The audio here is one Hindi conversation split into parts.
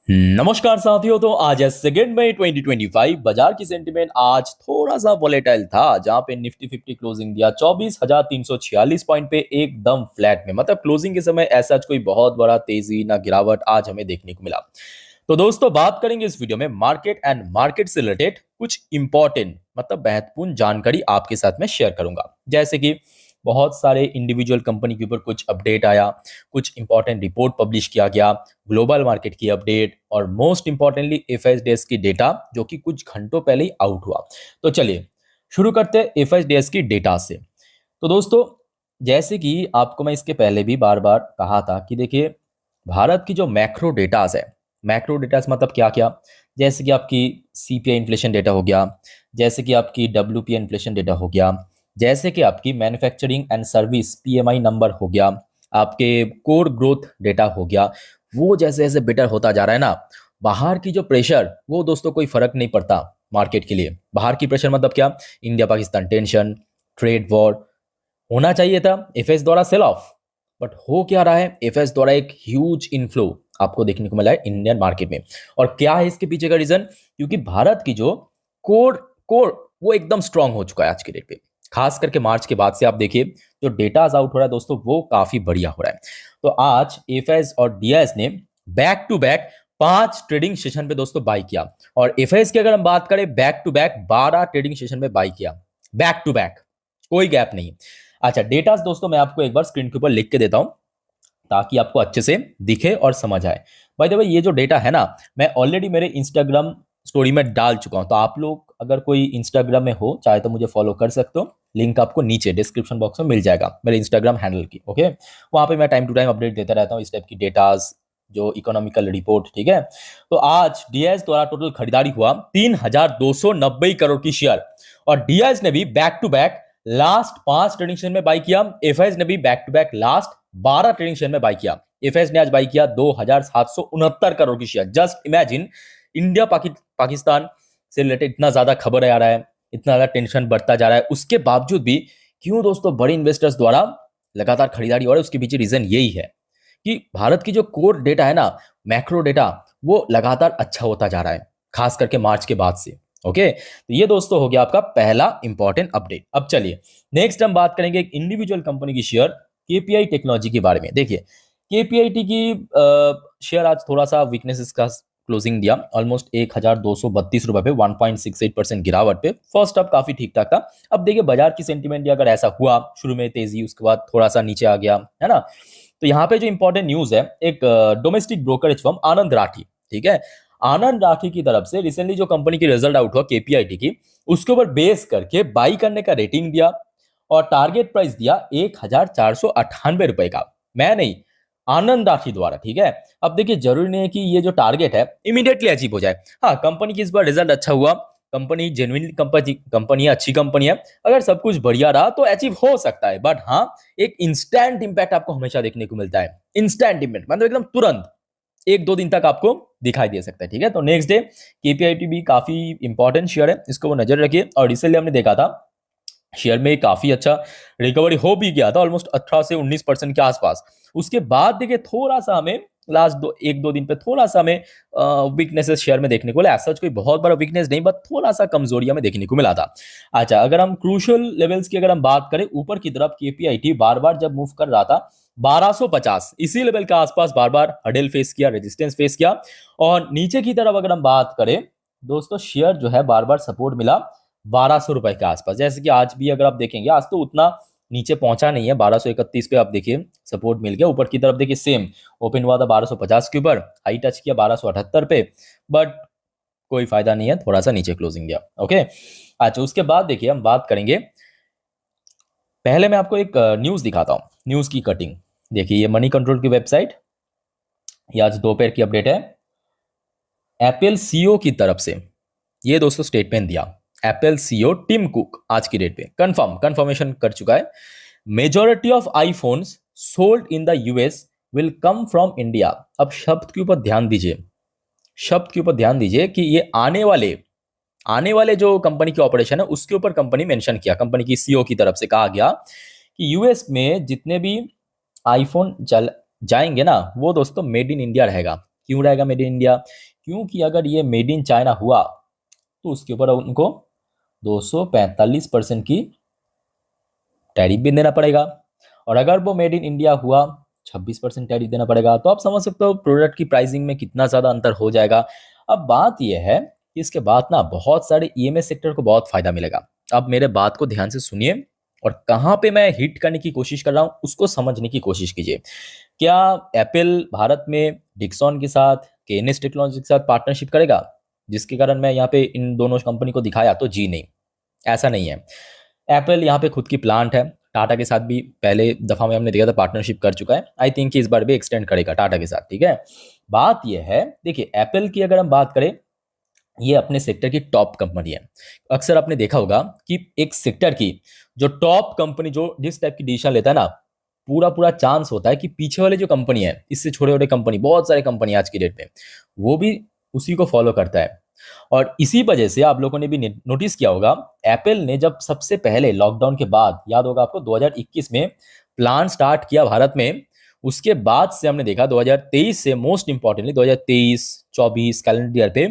नमस्कार साथियों। तो आज है 2 मई 2025। बाजार की सेंटीमेंट आज थोड़ा सा वॉलेटाइल था, जहां पे निफ्टी 50 क्लोजिंग दिया 24,346 पॉइंट पे, एकदम फ्लैट में। मतलब क्लोजिंग के समय ऐसा कोई बहुत बड़ा तेजी ना गिरावट आज हमें देखने को मिला। तो दोस्तों, बात करेंगे इस वीडियो में मार्केट एंड मार्केट से रिलेटेड कुछ इंपॉर्टेंट मतलब महत्वपूर्ण जानकारी आपके साथ में शेयर करूंगा। जैसे कि बहुत सारे इंडिविजुअल कंपनी के ऊपर कुछ अपडेट आया, कुछ इंपॉर्टेंट रिपोर्ट पब्लिश किया गया, ग्लोबल मार्केट की अपडेट, और मोस्ट इंपॉर्टेंटली एफएसडीएस की डेटा जो कि कुछ घंटों पहले ही आउट हुआ। तो चलिए शुरू करते हैं एफएसडीएस की डेटा से। तो दोस्तों, जैसे कि आपको मैं इसके पहले भी बार बार कहा था कि देखिए, भारत की जो मैक्रो डेटास है, मैक्रो डेटास मतलब क्या क्या, जैसे कि आपकी सीपीआई इन्फ्लेशन डेटा हो गया, जैसे कि आपकी डब्ल्यूपीआई इन्फ्लेशन डेटा हो गया, जैसे कि आपकी manufacturing and service PMI number हो गया, आपके कोर ग्रोथ डेटा हो गया, वो जैसे जैसे बेटर होता जा रहा है ना, बाहर की जो प्रेशर, वो दोस्तों कोई फर्क नहीं पड़ता मार्केट के लिए। बाहर की प्रेशर मतलब क्या, India Pakistan tension, trade war, होना चाहिए था एफएस द्वारा सेल ऑफ, बट हो क्या रहा है, एफएस द्वारा एक ह्यूज इनफ्लो आपको देखने को मिला है इंडियन मार्केट में। और क्या है इसके पीछे का रीजन, क्योंकि भारत की जो कोर कोर वो एकदम स्ट्रांग हो चुका है आज के डेट पे। खास करके मार्च के बाद से आप देखिए, जो डेटा आउट हो रहा है दोस्तों, वो काफी बढ़िया हो रहा है। तो आज एफएस और डीएस ने back to back 5 trading session पे दोस्तों बाई किया, और एफएस की अगर हम बात करें, back to back 12 trading session में बाई किया, बैक टू बैक, कोई गैप नहीं। अच्छा, डेटा दोस्तों मैं आपको एक बार स्क्रीन के ऊपर लिख के देता हूं, ताकि आपको अच्छे से दिखे और समझ आए। बाय द वे, ये जो डेटा है ना, मैं ऑलरेडी मेरे इंस्टाग्राम स्टोरी में डाल चुका हूं। तो आप लोग अगर कोई इंस्टाग्राम में हो, चाहे तो मुझे फॉलो कर सकते हो, लिंक आपको नीचे डिस्क्रिप्शन बॉक्स में मिल जाएगा मेरे इंस्टाग्राम हैंडल की। ओके, वहां पे मैं टाइम टू टाइम अपडेट देता रहता हूँ इस टाइप की डेटाज, जो इकोनॉमिकल रिपोर्ट। ठीक है, तो आज डीएस द्वारा टोटल खरीदारी हुआ 3,290 करोड़ की शेयर, और डीएस ने भी back to back last 5 trading session में बाई किया। एफएस ने भी back to back last 12 trading share में बाई किया। एफएस ने आज बाई किया 2,769 करोड़ की share. Just imagine, India Pakistan से रिलेटेड इतना ज्यादा खबर आ रहा है, इतना ज्यादा टेंशन बढ़ता जा रहा है, उसके बावजूद भी क्यों दोस्तों बड़े इन्वेस्टर्स द्वारा लगातार खरीदारी हो रही है। उसके पीछे रीजन यही है कि भारत की जो कोर डेटा है ना, मैक्रो डेटा, वो लगातार अच्छा होता जा रहा है, खास करके मार्च के बाद से। ओके, तो ये दोस्तों हो गया आपका पहला इंपॉर्टेंट अपडेट। अब चलिए नेक्स्ट हम बात करेंगे एक इंडिविजुअल कंपनी की शेयर केपीआई टेक्नोलॉजी के बारे में। देखिए, केपीआईटी की शेयर आज थोड़ा सा वीकनेस का क्लोजिंग दिया, ऑलमोस्ट 1,232 रुपए पे, 1.68% गिरावट पे। फर्स्ट अप काफी ठीक ठाक था। अब देखिए, बाजार की सेंटीमेंट अगर ऐसा हुआ, शुरू में तेजी, उसके बाद थोड़ा सा नीचे आ गया, है ना। तो यहाँ पे जो इंपॉर्टेंट न्यूज है, एक डोमेस्टिक ब्रोकरेज फर्म आनंद राठी, ठीक है, आनंद राठी की तरफ से रिसेंटली जो कंपनी की रिजल्ट आउट हुआ केपीआईटी की, उसके ऊपर बेस करके बाई करने का रेटिंग दिया, और टारगेट प्राइस दिया 1,498 रुपए का। मैं नहीं, आनंद राठी द्वारा। ठीक है, अब देखिए, जरूरी नहीं है कि ये जो टारगेट है इमीडिएटली अचीव हो जाए। हाँ, कंपनी की इस बार रिजल्ट अच्छा हुआ, कंपनी जेन्युइन कंपनी है, अच्छी कंपनी है, अगर सब कुछ बढ़िया रहा तो अचीव हो सकता है। बट हाँ, एक इंस्टेंट इंपैक्ट आपको हमेशा देखने को मिलता है। इंस्टेंट इंपैक्ट मतलब एकदम तुरंत 1-2 दिन तक आपको दिखाई दे सकता है। ठीक है, तो नेक्स्ट डे केपीआईटी भी काफी इंपॉर्टेंट शेयर है, इसको वो नजर रखिए। और रिसेंटली हमने देखा था, शेयर में काफी अच्छा रिकवरी हो भी गया था, ऑलमोस्ट 18 से 19% के आसपास। उसके बाद देखिए, थोड़ा सा हमें लास्ट 1-2 दिन पे थोड़ा सा हमें वीकनेसेस शेयर में देखने को मिला। सच कोई बहुत बड़ा वीकनेस नहीं, बट थोड़ा सा कमजोरी हमें देखने को मिला था। अच्छा, अगर हम क्रूशियल लेवल्स की अगर हम बात करें, ऊपर की तरफ केपीआईटी बार बार जब मूव कर रहा था 1250 इसी लेवल के आसपास, बार बार हडल फेस किया, रेजिस्टेंस फेस किया। और नीचे की तरफ अगर हम बात करें दोस्तों, शेयर जो है बार बार सपोर्ट मिला 1,200 रुपए के आसपास। जैसे कि आज भी अगर आप देखेंगे, आज तो उतना नीचे पहुंचा नहीं है, 1,231 पे आप देखिए सपोर्ट मिल गया। ऊपर की तरफ देखिए, सेम ओपन हुआ था 1,250 के ऊपर, हाई टच किया 1,278 पे, बट कोई फायदा नहीं है, थोड़ा सा नीचे क्लोजिंग दिया। ओके, अच्छा, उसके बाद देखिए हम बात करेंगे, पहले मैं आपको एक न्यूज दिखाता हूं, न्यूज की कटिंग। देखिए, ये मनी कंट्रोल की वेबसाइट, ये आज दोपहर की अपडेट है। एप्पल सीईओ की तरफ से ये दोस्तों स्टेटमेंट दिया। एप्पल सीईओ टिम कुक आज की डेट पे कंफर्मेशन कर चुका है, majority of iPhones sold in the US will come from India. अब शब्द के ऊपर ध्यान दीजिए, शब्द के ऊपर ध्यान दीजिए कि ये आने वाले जो कंपनी की ऑपरेशन है, उसके ऊपर कंपनी मेंशन किया, कंपनी की सीईओ की तरफ से कहा गया कि यूएस में जितने भी आईफोन चल जाएंगे ना, वो दोस्तों मेड इन इंडिया रहेगा। क्यों रहेगा मेड इन इंडिया? क्योंकि अगर ये मेड इन चाइना हुआ तो उसके ऊपर उनको 245% की टैरिफ भी देना पड़ेगा, और अगर वो मेड इन इंडिया हुआ 26% टैरिफ देना पड़ेगा। तो आप समझ सकते हो प्रोडक्ट की प्राइसिंग में कितना ज़्यादा अंतर हो जाएगा। अब बात यह है कि इसके बाद ना बहुत सारे ईएमएस सेक्टर को बहुत फायदा मिलेगा। अब मेरे बात को ध्यान से सुनिए, और कहाँ पे मैं हिट करने की कोशिश कर रहा हूँ उसको समझने की कोशिश कीजिए। क्या एप्पल भारत में डिक्सॉन के साथ, केएनएस टेक्नोलॉजी के साथ पार्टनरशिप करेगा, जिसके कारण मैं यहाँ पे इन दोनों कंपनी को दिखाया? तो जी नहीं, ऐसा नहीं है। एप्पल यहाँ पे खुद की प्लांट है, टाटा के साथ भी पहले दफ़ा में हमने देखा था पार्टनरशिप कर चुका है। आई थिंक कि इस बार भी एक्सटेंड करेगा टाटा के साथ, ठीक है। बात यह है, देखिए एप्पल की अगर हम बात करें, ये अपने सेक्टर की टॉप कंपनी है। अक्सर आपने देखा होगा कि एक सेक्टर की जो टॉप कंपनी जो जिस टाइप की डिसीजन लेता है ना, पूरा पूरा चांस होता है कि पीछे वाले जो कंपनी है, इससे छोटे छोटे कंपनी, बहुत सारे कंपनी आज की डेट में, वो भी उसी को फॉलो करता है। और इसी वजह से आप लोगों ने भी नोटिस किया होगा, एप्पल ने जब सबसे पहले लॉकडाउन के बाद, याद होगा आपको 2021 में प्लान स्टार्ट किया भारत में, उसके बाद से हमने देखा 2023 से, मोस्ट इंपॉर्टेंटली 2023 24 कैलेंडर ईयर पे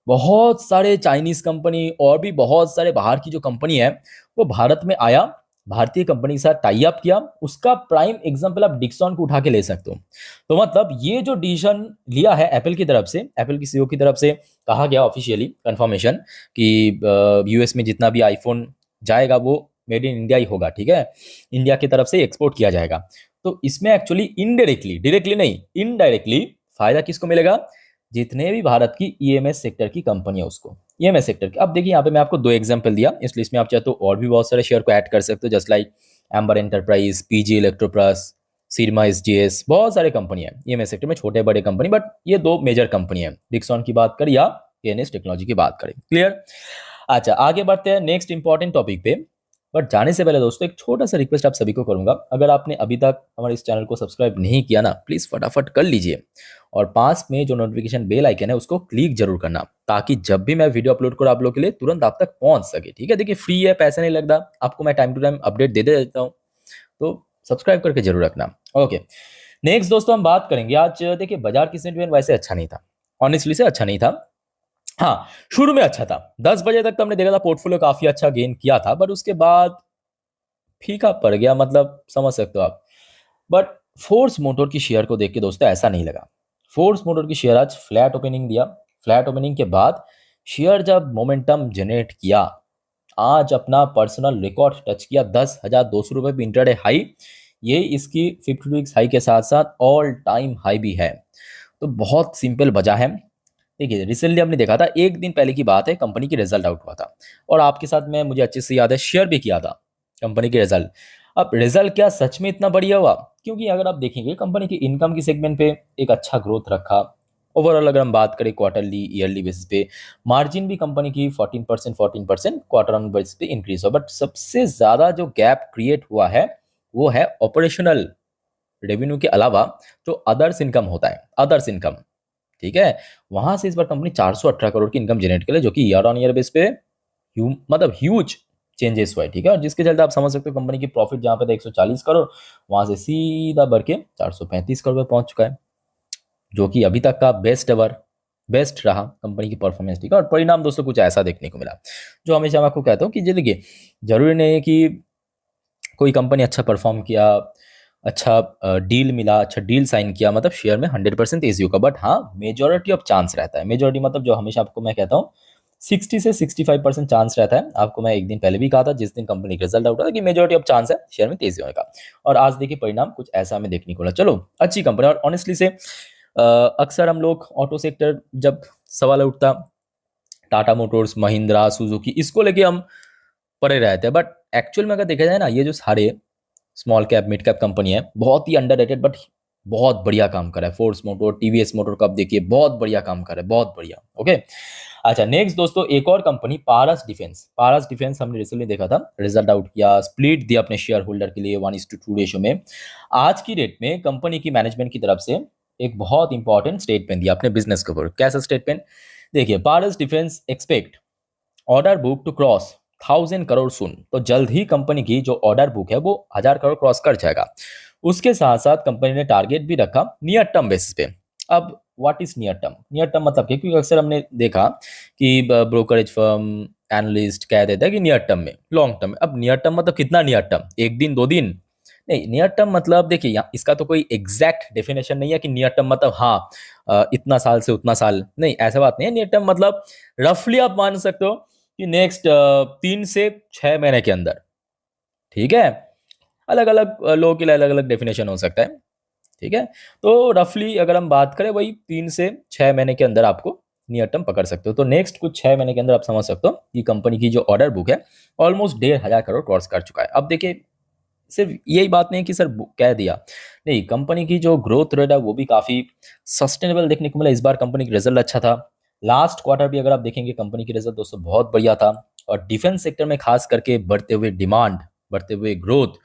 बहुत सारे चाइनीज कंपनी और भी बहुत सारे बाहर की जो कंपनी है वो भारत में आया, भारतीय कंपनी के साथ टाई अप किया। उसका प्राइम एग्जांपल आप डिक्सॉन को उठा के ले सकते हो। तो मतलब ये जो डिसीजन लिया है एप्पल की तरफ से, एप्पल की सीईओ की तरफ से कहा गया ऑफिशियली कंफर्मेशन कि यूएस में जितना भी आईफोन जाएगा वो मेड इन इंडिया ही होगा, ठीक है, इंडिया की तरफ से एक्सपोर्ट किया जाएगा। तो इसमें एक्चुअली इनडायरेक्टली, डायरेक्टली नहीं, इनडायरेक्टली फायदा किसको मिलेगा? जितने भी भारत की ईएमएस सेक्टर की कंपनी है उसको, ईएमएस सेक्टर की। अब देखिए यहाँ पे मैं आपको 2 एग्जांपल दिया, इस लिस्ट में आप चाहे तो और भी बहुत सारे शेयर को ऐड कर सकते हो, just like Amber Enterprise, PG Electroplus, Syrma SGS, बहुत सारे कंपनी है ईएमएस सेक्टर में, छोटे बड़े कंपनी, बट ये 2 मेजर कंपनी है, डिक्सॉन की बात करें या केएनएस टेक्नोलॉजी की बात करें। क्लियर? अच्छा, आगे बढ़ते हैं नेक्स्ट इंपॉर्टेंट टॉपिक पे। बट जाने से पहले दोस्तों एक छोटा सा रिक्वेस्ट आप सभी को करूंगा, अगर आपने अभी तक हमारे इस चैनल को सब्सक्राइब नहीं किया ना, प्लीज फटाफट कर लीजिए, और पास में जो नोटिफिकेशन बेल आइकन है उसको क्लिक जरूर करना, ताकि जब भी मैं वीडियो अपलोड करूँ आप लोग के लिए तुरंत आप तक पहुंच सके, ठीक है। देखिए फ्री है, पैसा नहीं लगता आपको, मैं टाइम टू टाइम अपडेट दे देता हूँ, तो सब्सक्राइब करके जरूर रखना। ओके, नेक्स्ट दोस्तों हम बात करेंगे आज। देखिए बाजार की सेंटिमेंट वैसे अच्छा नहीं था, ऑनेस्टली से अच्छा नहीं था। हाँ, शुरू में अच्छा था, 10 बजे तक तो हमने देखा था पोर्टफोलियो काफी अच्छा गेन किया था, बट उसके बाद फीका पड़ गया, मतलब समझ सकते हो आप। बट फोर्स मोटर की शेयर को देख के दोस्तों ऐसा नहीं लगा। फोर्स मोटर की शेयर आज फ्लैट ओपनिंग दिया, फ्लैट ओपनिंग के बाद शेयर जब मोमेंटम जनरेट किया, आज अपना पर्सनल रिकॉर्ड टच किया, 10,200 रुपये भी इंटरडे हाई, ये इसकी 50 वीक्स हाई के साथ साथ ऑल टाइम हाई भी है। तो बहुत सिंपल वजह है। देखिए रिसेंटली हमने देखा था, एक दिन पहले की बात है, कंपनी की रिजल्ट आउट हुआ था, और आपके साथ में मुझे अच्छे से याद है शेयर भी किया था कंपनी के रिजल्ट। अब रिजल्ट क्या सच में इतना बढ़िया हुआ? क्योंकि अगर आप देखेंगे कंपनी की इनकम की सेगमेंट पे एक अच्छा ग्रोथ रखा, ओवरऑल अगर हम बात करें क्वार्टरली ईयरली बेसिस पे, मार्जिन भी कंपनी की 14% क्वार्टर ऑन बेसिस पे इंक्रीज हुआ। बट सबसे ज्यादा जो गैप क्रिएट हुआ है वो है ऑपरेशनल रेवेन्यू के अलावा जो अदर्स इनकम होता है, अदर्स इनकम, ठीक है, वहां से इस बार कंपनी 418 करोड़ की इनकम जनरेट करे, जो कि ईयर ऑन ईयर बेस पे मतलब ह्यूज चेंजेस हुआ है, ठीक है। और जिसके चलते आप समझ सकते हो कंपनी की प्रॉफिट जहां पे था 140 करोड़, वहां से सीधा बढ़ के 435 करोड़ पे पहुंच चुका है, जो कि अभी तक का बेस्ट एवर, बेस्ट रहा कंपनी की परफॉर्मेंस, ठीक है। और परिणाम दोस्तों कुछ ऐसा देखने को मिला, जो हमेशा मैं आपको कहता हूँ कि देखिए जरूरी नहीं है कि कोई कंपनी अच्छा परफॉर्म किया, अच्छा डील मिला, अच्छा डील साइन किया, मतलब शेयर में 100% तेजी होगा। बट हाँ, मेजोरिटी ऑफ चांस रहता है, मेजोरिटी मतलब जो हमेशा आपको मैं कहता हूँ 60 से 65% चांस रहता है। आपको मैं एक दिन पहले भी कहा था जिस दिन कंपनी का रिजल्ट आउट हुआ था कि मेजोरिटी ऑफ चांस है शेयर में तेजी होने का, और आज देखिए परिणाम कुछ ऐसा हमें देखने को मिला। चलो अच्छी कंपनी, और ऑनेस्टली से अक्सर हम लोग ऑटो सेक्टर जब सवाल उठता, टाटा मोटर्स, महिंद्रा, सुजुकी, इसको लेके हम पड़े रहते हैं, बट एक्चुअल में अगर देखा जाए ना, ये जो सारे small cap mid cap company है बहुत ही अंडररेटेड, बट बहुत बढ़िया काम कर रहा है। फोर्स मोटर, टीवीएस मोटर का आप देखिए बहुत बढ़िया काम कर रहा है, बहुत बढ़िया। ओके, अच्छा नेक्स्ट दोस्तों एक और कंपनी पारस डिफेंस। पारस डिफेंस हमने रिसेंटली देखा था, रिजल्ट आउट किया, स्प्लिट दिया अपने शेयर होल्डर के लिए 1:2 रेशो में। आज की डेट में कंपनी की मैनेजमेंट की तरफ से एक बहुत इंपॉर्टेंट स्टेटमेंट दिया अपने बिजनेस के ऊपर। कैसा स्टेटमेंट? देखिए, Paras defence expect order book to cross 1,000 crore soon. तो जल्द ही कंपनी की जो ऑर्डर बुक है वो 1,000 करोड़ क्रॉस कर जाएगा। उसके साथ साथ कंपनी ने टारगेट भी रखा नियर टर्म बेसिस पे। अब what is near term? Near term मतलब क्या? क्योंकि अक्सर हमने देखा कि ब्रोकरेज फर्म, एनालिस्ट कह देता है कि नियर टर्म में, लॉन्ग टर्म में। अब नियर टर्म मतलब कितना नियर टर्म? एक दिन, 2 दिन? नहीं, नियर टर्म मतलब देखिए, यहाँ इसका तो कोई एग्जैक्ट डेफिनेशन नहीं है कि नियर टर्म मतलब हाँ इतना साल से उतना साल, नहीं, ऐसा बात नहीं है। नियर टर्म मतलब रफली आप मान सकते हो कि नेक्स्ट 3 से 6 महीने के अंदर, ठीक है। अलग अलग लोगों के लिए अलग अलग डेफिनेशन हो सकता है, ठीक है। तो रफली अगर हम बात करें, वही 3 से 6 महीने के अंदर आपको नियर टर्म पकड़ सकते हो। तो नेक्स्ट कुछ 6 महीने के अंदर आप समझ सकते हो कि कंपनी की जो ऑर्डर बुक है ऑलमोस्ट 1,500 करोड़ क्रॉस कर चुका है। अब देखिए, सिर्फ यही बात नहीं कि सर कह दिया, नहीं, कंपनी की जो ग्रोथ रेट है वो भी काफ़ी सस्टेनेबल देखने को मिला। इस बार कंपनी का रिजल्ट अच्छा था। लास्ट क्वार्टर भी अगर आप देखेंगे कंपनी की रिजल्ट दोस्तों बहुत बढ़िया था। और डिफेंस सेक्टर में खास करके बढ़ते हुए डिमांड, बढ़ते हुए ग्रोथ,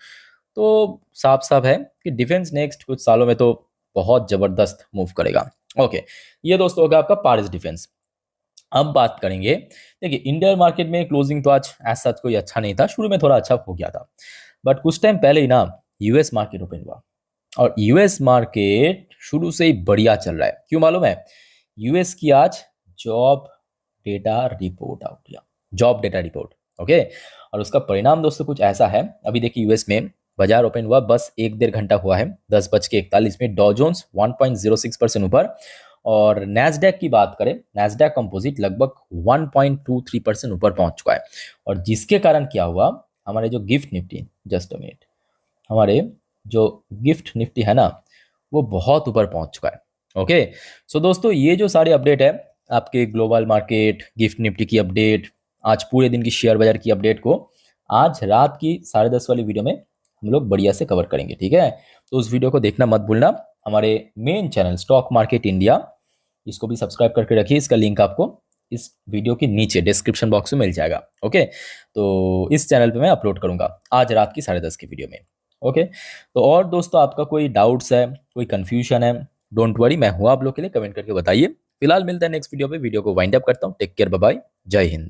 तो साफ साफ है कि डिफेंस नेक्स्ट कुछ सालों में तो बहुत ज़बरदस्त मूव करेगा। ओके, ये दोस्तों होगा आपका पारिस डिफेंस। अब बात करेंगे, देखिए इंडियन मार्केट में क्लोजिंग तो आज एज सच कोई अच्छा नहीं था, शुरू में थोड़ा अच्छा हो गया था, बट कुछ टाइम पहले ही ना यूएस मार्केट ओपन हुआ। और यूएस मार्केट शुरू से ही बढ़िया चल रहा है। क्यों मालूम है? यूएस की आज जॉब डेटा रिपोर्ट आउट किया, जॉब डेटा रिपोर्ट। ओके, और उसका परिणाम दोस्तों कुछ ऐसा है। अभी देखिए यूएस में बाजार ओपन हुआ बस 1 डेढ़ घंटा हुआ है, 10:41 में डॉ जोन्स 1.06% ऊपर। और नैस्डैक की बात करें, नैस्डैक कंपोजिट लगभग 1.23% ऊपर पहुंच चुका है। और जिसके कारण क्या हुआ, हमारे जो gift Nifty, just a minute, हमारे जो गिफ्ट निफ्टी है ना, वो बहुत ऊपर पहुंच चुका है। ओके, सो दोस्तों ये जो सारे अपडेट है, आपके ग्लोबल मार्केट, गिफ्ट निफ्टी की अपडेट, आज पूरे दिन की शेयर बाजार की अपडेट को आज रात की 10:30 वाली वीडियो में हम लोग बढ़िया से कवर करेंगे, ठीक है। तो उस वीडियो को देखना मत भूलना। हमारे main channel stock market India, इसको भी सब्सक्राइब करके रखिए। इसका लिंक आपको इस वीडियो के नीचे डिस्क्रिप्शन बॉक्स में मिल जाएगा। ओके, तो इस चैनल पे मैं अपलोड करूंगा आज रात की 10:30 की वीडियो में। ओके, तो और दोस्तों आपका कोई डाउट्स है, कोई कंफ्यूजन है, डोंट वरी, मैं हूं आप लोग के लिए, कमेंट करके बताइए। फिलहाल मिलता है नेक्स्ट वीडियो पे। वीडियो को वाइंड अप करता हूँ। टेक केयर, बाय बाय, जय हिंद।